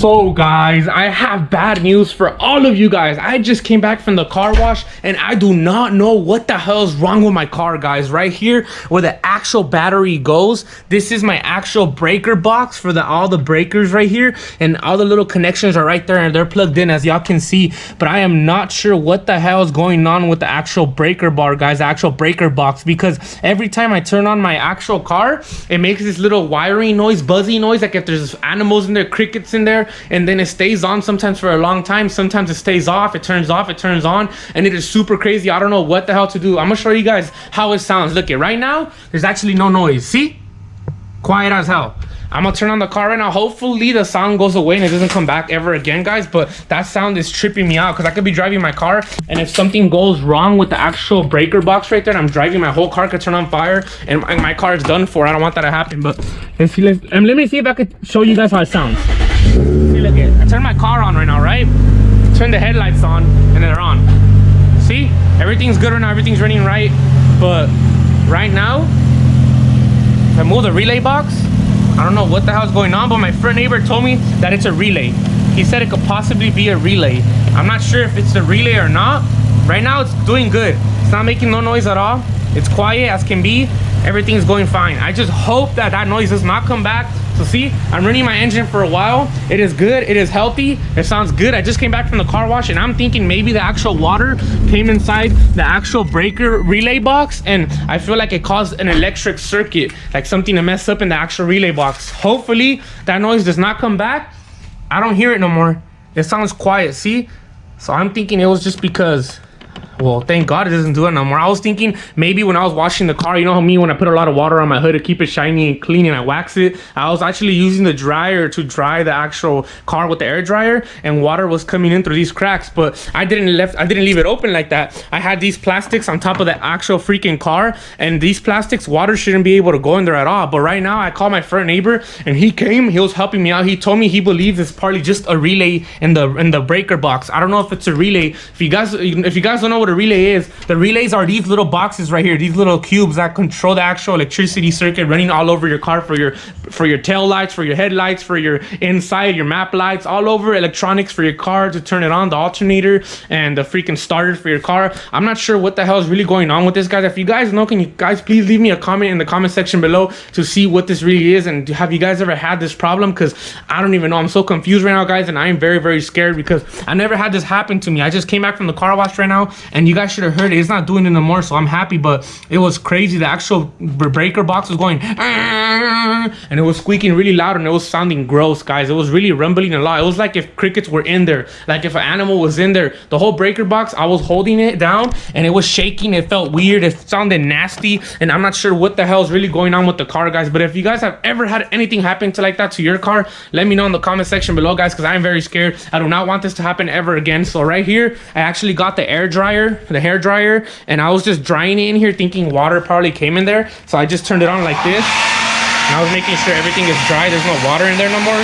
So guys, I have bad news for all of you guys. I just came back from the car wash and I do not know what the hell is wrong with my car, guys. Right here where the actual battery goes, this is my actual breaker box for all the breakers right here, and all the little connections are right there and they're plugged in, as y'all can see. But I am not sure what the hell is going on with the actual breaker bar, guys, the actual breaker box, because every time I turn on my actual car, it makes this little wiring noise, buzzy noise, like if there's animals in there, crickets in there, and then it stays on sometimes for a long time. Sometimes it stays off, it turns on, and it is super crazy. I don't know what the hell to do. I'm gonna show you guys how it sounds. Look, it right now there's actually no noise. See, quiet as hell. I'm gonna turn on the car right now. Hopefully the sound goes away and it doesn't come back ever again, guys. But that sound is tripping me out because I could be driving my car, and if something goes wrong with the actual breaker box right there and I'm driving, my whole car could turn on fire and my car is done for. I don't want that to happen. But let me see if I could show you guys how it sounds. See, look it. I turn my car on right now, right? Turn the headlights on and they're on. See, everything's good right now, everything's running right. But right now, if I move the relay box, I don't know what the hell's going on, but my friend neighbor told me that it's a relay. He said it could possibly be a relay. I'm not sure if it's the relay or not. Right now it's doing good. It's not making no noise at all. It's quiet as can be. Everything's going fine. I just hope that that noise does not come back. So see, I'm running my engine for a while. It is good, it is healthy, it sounds good. I just came back from the car wash and I'm thinking maybe the actual water came inside the actual breaker relay box, and I feel like it caused an electric circuit, like something to mess up in the actual relay box. Hopefully that noise does not come back. I don't hear it no more. It sounds quiet, see? So I'm thinking it was just because, well, thank God it doesn't do it no more. I was thinking maybe when I was washing the car, you know how me, when I put a lot of water on my hood to keep it shiny and clean and I wax it, I was actually using the dryer to dry the actual car with the air dryer, and water was coming in through these cracks. But I didn't leave it open like that. I had these plastics on top of the actual freaking car, and these plastics, water shouldn't be able to go in there at all. But right now I called my friend neighbor and he came, he was helping me out. He told me he believes it's partly just a relay in the breaker box. I don't know if it's a relay. If you guys don't know what a relay is, the relays are these little boxes right here, these little cubes that control the actual electricity circuit running all over your car, for your tail lights, for your headlights, for your inside, your map lights, all over electronics for your car to turn it on, the alternator and the freaking starter for your car. I'm not sure what the hell is really going on with this, guys. If you guys know, can you guys please leave me a comment in the comment section below to see what this really is, and have you guys ever had this problem? Because I don't even know. I'm so confused right now, guys, and I am very, very scared because I never had this happen to me. I just came back from the car wash right now, and you guys should have heard it. It's not doing it no more, so I'm happy. But it was crazy. The actual breaker box was going and it was squeaking really loud, and it was sounding gross, guys. It was really rumbling a lot. It was like if crickets were in there, like if an animal was in there. The whole breaker box, I was holding it down and it was shaking. It felt weird, it sounded nasty, and I'm not sure what the hell is really going on with the car, guys. But if you guys have ever had anything happen to like that to your car, let me know in the comment section below, guys, because I'm very scared. I do not want this to happen ever again. So right here I actually got the hair dryer, and I was just drying it in here thinking water probably came in there. So I just turned it on like this, and I was making sure everything is dry. There's no water in there no more.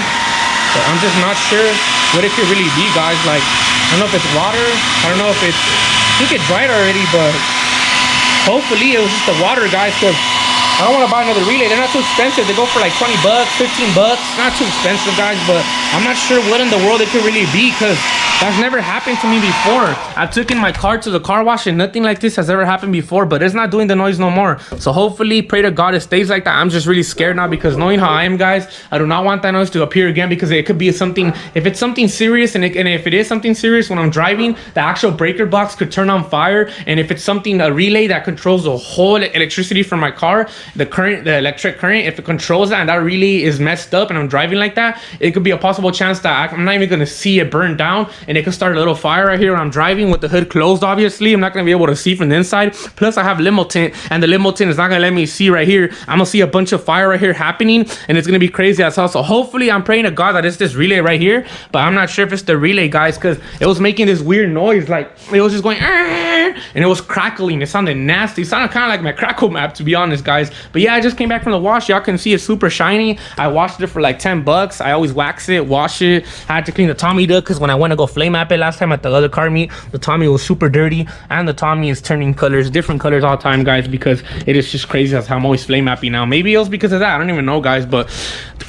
So I'm just not sure what it could really be, guys. Like, I don't know if it's water, I don't know if it's, I think it dried already, but hopefully it was just the water, guys, because I don't want to buy another relay. They're not too expensive. They go for like 20 bucks, 15 bucks. Not too expensive, guys, but I'm not sure what in the world it could really be, because that's never happened to me before. I've taken my car to the car wash and nothing like this has ever happened before, but it's not doing the noise no more. So hopefully, pray to God it stays like that. I'm just really scared now, because knowing how I am, guys, I do not want that noise to appear again, because it could be something, if it's something serious, and if it is something serious when I'm driving, the actual breaker box could turn on fire. And if it's something, a relay that controls the whole electricity from my car, the electric current, if it controls that and that relay is messed up and I'm driving like that, it could be a possible chance that I'm not even going to see it burn down, and it could start a little fire right here when I'm driving with the hood closed. Obviously I'm not going to be able to see from the inside, plus I have limo tint, and the limo tint is not going to let me see right here. I'm going to see a bunch of fire right here happening, and it's going to be crazy as hell. So hopefully, I'm praying to God that it's this relay right here, but I'm not sure if it's the relay, guys, because it was making this weird noise, like it was just going and it was crackling. It sounded nasty. It sounded kind of like my crackle map, to be honest, guys. But yeah, I just came back from the wash. Y'all can see it's super shiny. I washed it for like 10 bucks. I always wax it, wash it. I had to clean the Tommy duct, because when I went to go flame map it last time at the other car meet, the Tommy was super dirty, and the Tommy is turning colors, different colors all the time, guys, because it is just crazy as how I'm always flame mapping now. Maybe it was because of that, I don't even know, guys. But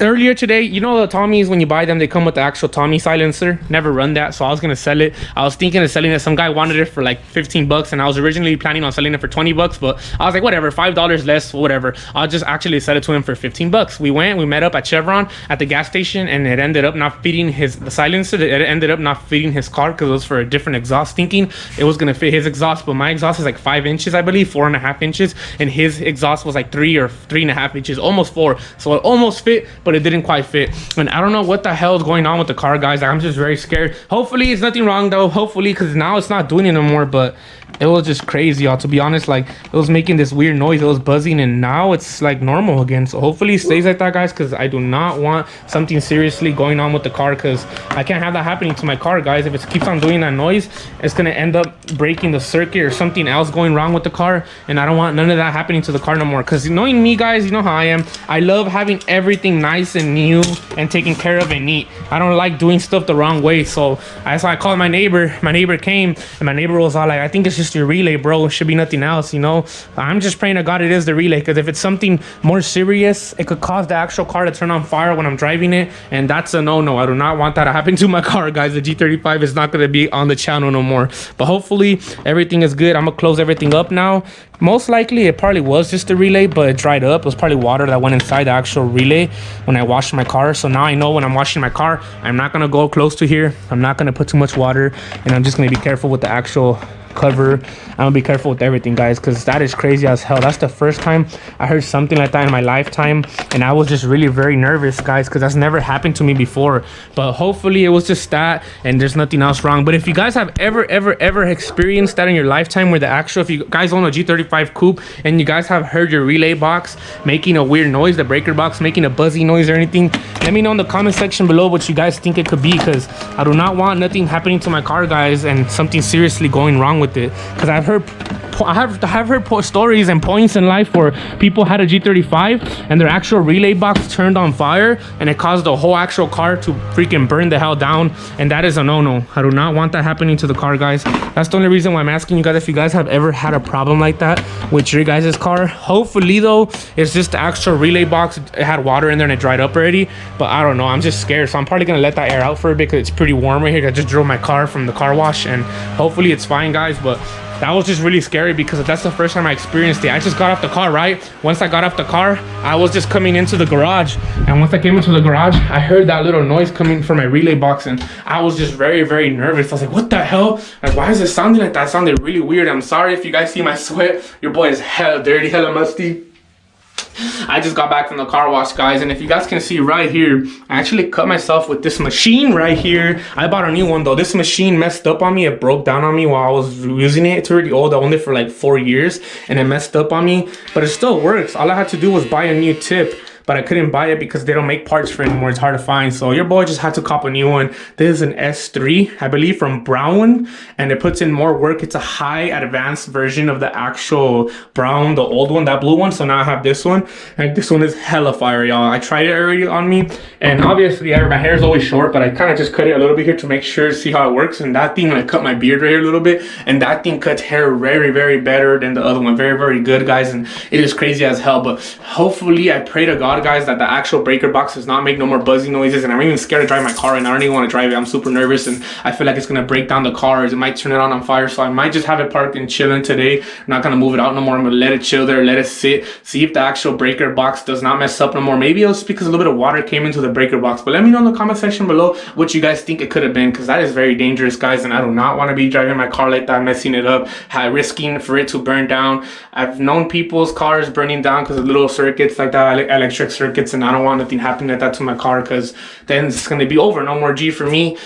earlier today, you know the Tommies, when you buy them, they come with the actual Tommy silencer. Never run that, so I was gonna sell it. I was thinking of selling it. Some guy wanted it for like 15 bucks, and I was originally planning on selling it for 20 bucks, but I was like, whatever, $5 less, whatever. I'll just actually sell it to him for 15 bucks. We met up at Chevron at the gas station, and it ended up not fitting the silencer. It ended up not fitting his car because it was for a different exhaust, thinking it was gonna fit his exhaust, but my exhaust is like 5 inches, I believe, 4.5 inches, and his exhaust was like 3 or 3.5 inches, almost 4. So it almost fit, but it didn't quite fit. And I don't know what the hell is going on with the car, guys. I'm just very scared. Hopefully it's nothing wrong though, hopefully, because now it's not doing it no more. But it was just crazy, y'all, to be honest. Like, it was making this weird noise, it was buzzing, and now it's like normal again. So hopefully it stays like that, guys, because I do not want something seriously going on with the car, because I can't have that happening to my car, guys. If it keeps on doing that noise, it's gonna end up breaking the circuit or something else going wrong with the car, and I don't want none of that happening to the car no more. Because knowing me, guys, you know how I am. I love having everything nice and new and taken care of and neat. I don't like doing stuff the wrong way. So that's why I called my neighbor. My neighbor came, and my neighbor was all like, I think it's just your relay, bro. It should be nothing else, you know. I'm just praying to God it is the relay, because if it's something more serious, it could cause the actual car to turn on fire when I'm driving it, and that's a no-no. I do not want that to happen to my car, guys. The G35 is not going to be on the channel no more. But hopefully everything is good. I'm gonna close everything up now. Most likely it probably was just the relay, but it dried up. It was probably water that went inside the actual relay when I washed my car. So now I know when I'm washing my car, I'm not gonna go close to here. I'm not gonna put too much water, and I'm just gonna be careful with the actual cover. I'm gonna be careful with everything, guys, because that is crazy as hell. That's the first time I heard something like that in my lifetime, and I was just really very nervous, guys, because that's never happened to me before. But hopefully it was just that, and there's nothing else wrong. But if you guys have ever experienced that in your lifetime, where the actual, if you guys own a G35 Coupe and you guys have heard your relay box making a weird noise, the breaker box making a buzzy noise or anything, let me know in the comment section below what you guys think it could be, because I do not want nothing happening to my car, guys, and something seriously going wrong with it. Because I have heard stories and points in life where people had a G35 and their actual relay box turned on fire, and it caused the whole actual car to freaking burn the hell down, and that is a no-no. I do not want that happening to the car, guys. That's the only reason why I'm asking you guys if you guys have ever had a problem like that with your guys' car. Hopefully though, it's just the actual relay box. It had water in there and it dried up already, but I don't know. I'm just scared, so I'm probably gonna let that air out for a bit, because it's pretty warm right here. I just drove my car from the car wash, and hopefully it's fine, guys. But that was just really scary, because that's the first time I experienced it. I just got off the car, right? Once I got off the car, I was just coming into the garage, and once I came into the garage, I heard that little noise coming from my relay box, and I was just very nervous. I was like, what the hell? Like, why is it sounding like that? It sounded really weird. I'm sorry if you guys see my sweat. Your boy is hella dirty, hella musty. I just got back from the car wash, guys, and if you guys can see right here, I actually cut myself with this machine right here. I bought a new one though. This machine messed up on me. It broke down on me while I was using it. It's already old. I owned it for like 4 years, and it messed up on me, but it still works. All I had to do was buy a new tip, but I couldn't buy it because they don't make parts for it anymore. It's hard to find. So your boy just had to cop a new one. This is an S3, I believe, from Brown, and it puts in more work. It's a high advanced version of the actual Brown, the old one, that blue one. So now I have this one, and this one is hella fire, y'all. I tried it already on me, and obviously my hair is always short, but I kind of just cut it a little bit here to make sure, see how it works. And that thing, I cut my beard right here a little bit, and that thing cuts hair very better than the other one. Very good, guys, and it is crazy as hell. But hopefully, I pray to God, guys, that the actual breaker box does not make no more buzzy noises. And I'm even scared to drive my car, and I don't even want to drive it. I'm super nervous, and I feel like it's gonna break down the car, or it might turn it on fire. So I might just have it parked and chilling today. I'm not gonna move it out no more. I'm gonna let it chill there, let it sit, see if the actual breaker box does not mess up no more. Maybe it was because a little bit of water came into the breaker box. But let me know in the comment section below what you guys think it could have been, because that is very dangerous, guys, and I do not want to be driving my car like that, messing it up, risking for it to burn down. I've known people's cars burning down because of little circuits like that, electric circuits, and I don't want nothing happening like that to my car, because then it's going to be over. No more G for me.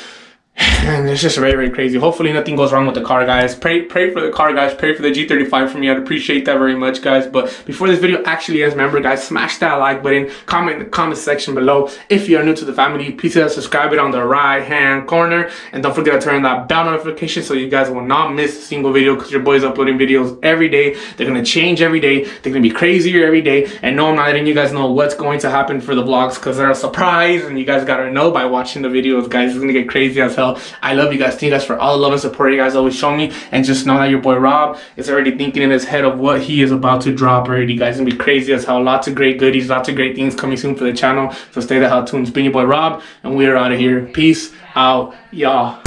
And it's just very crazy. Hopefully nothing goes wrong with the car, guys. Pray for the car, guys. Pray for the G35 for me. I'd appreciate that very much, guys. But before this video actually ends, remember, guys, smash that like button, comment in the comment section below. If you are new to the family, please hit that subscribe button on the right hand corner, and don't forget to turn on that bell notification so you guys will not miss a single video, because your boy's uploading videos every day. They're gonna change every day. They're gonna be crazier every day. And no, I'm not letting you guys know what's going to happen for the vlogs, because they're a surprise, and you guys gotta know by watching the videos, guys. It's gonna get crazy as hell. hell. I love you guys. Thank you guys for all the love and support you guys always show me. And just know that your boy Rob is already thinking in his head of what he is about to drop already, guys. It's gonna be crazy as hell. Lots of great goodies, lots of great things coming soon for the channel. So stay the hell tuned. It's been your boy Rob, and we are out of here. Peace out, y'all.